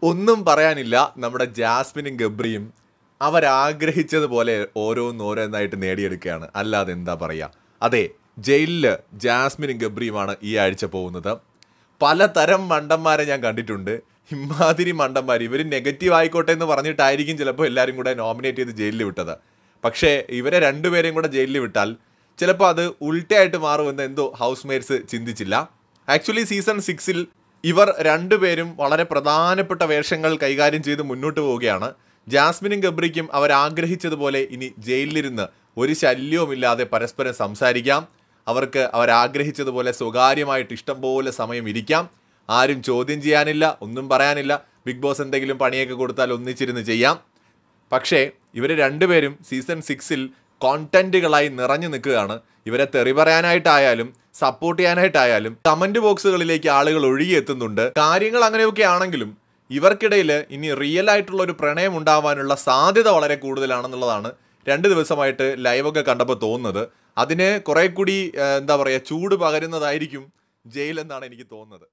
ഒന്നും പറയാനില്ല. നമ്മുടെ ജാസ്മിനും ഗബ്രിയും അവരാഗ്രഹിച്ചതുപോലെ ഓരോന്നോരോന്നായിട്ട് നേടിയെടുക്കുകയാണ്. അല്ലാതെ എന്താ പറയുക. അതെ, ജയിലിൽ ജാസ്മിനും ഗബ്രിയുമാണ് ഈ ആഴ്ച പോകുന്നത്. പലതരം മണ്ടന്മാരെ ഞാൻ കണ്ടിട്ടുണ്ട്. ഇമാതിരി മണ്ടന്മാർ, ഇവർ നെഗറ്റീവ് ആയിക്കോട്ടെ എന്ന് പറഞ്ഞിട്ടായിരിക്കും ചിലപ്പോൾ എല്ലാവരും കൂടെ നോമിനേറ്റ് ചെയ്ത് ജയിലിൽ വിട്ടത്. പക്ഷേ ഇവരെ രണ്ടുപേരെയും കൂടെ ജയിലിൽ വിട്ടാൽ ചിലപ്പോൾ അത് ഉൾട്ടയായിട്ട് മാറുമെന്ന് എന്തോ ഹൗസ് മേറ്റ്സ് ചിന്തിച്ചില്ല. ആക്ച്വലി സീസൺ 6 ഇവർ രണ്ടുപേരും വളരെ പ്രധാനപ്പെട്ട വേഷങ്ങൾ കൈകാര്യം ചെയ്ത് മുന്നോട്ട് പോവുകയാണ്. ജാസ്മിനും ഗബ്രിക്കും അവരാഗ്രഹിച്ചതുപോലെ ഇനി ജയിലിലിരുന്ന് ഒരു ശല്യവുമില്ലാതെ പരസ്പരം സംസാരിക്കാം. അവർക്ക് അവരാഗ്രഹിച്ചതുപോലെ സ്വകാര്യമായിട്ട് ഇഷ്ടം പോലെ സമയം ഇരിക്കാം. ആരും ചോദ്യം ചെയ്യാനില്ല, ഒന്നും പറയാനില്ല. ബിഗ് ബോസ് എന്തെങ്കിലും പണിയൊക്കെ കൊടുത്താൽ ഒന്നിച്ചിരുന്ന് ചെയ്യാം. പക്ഷേ ഇവർ രണ്ടുപേരും സീസൺ 6 കോണ്ടന്റുകളായി നിറഞ്ഞു നിൽക്കുകയാണ്. ഇവരെ തെറി പറയാനായിട്ടായാലും സപ്പോർട്ട് ചെയ്യാനായിട്ടായാലും കമന്റ് ബോക്സുകളിലേക്ക് ആളുകൾ ഒഴുകിയെത്തുന്നുണ്ട്. കാര്യങ്ങൾ അങ്ങനെയൊക്കെ ആണെങ്കിലും ഇവർക്കിടയിൽ ഇനി റിയൽ ആയിട്ടുള്ള ഒരു പ്രണയം ഉണ്ടാവാനുള്ള സാധ്യത വളരെ കൂടുതലാണെന്നുള്ളതാണ് 2 ദിവസമായിട്ട് ലൈവൊക്കെ കണ്ടപ്പോൾ തോന്നുന്നത്. അതിന് കുറെ കൂടി എന്താ പറയുക, ചൂട് പകരുന്നതായിരിക്കും ജയിൽ എന്നാണ് എനിക്ക് തോന്നുന്നത്.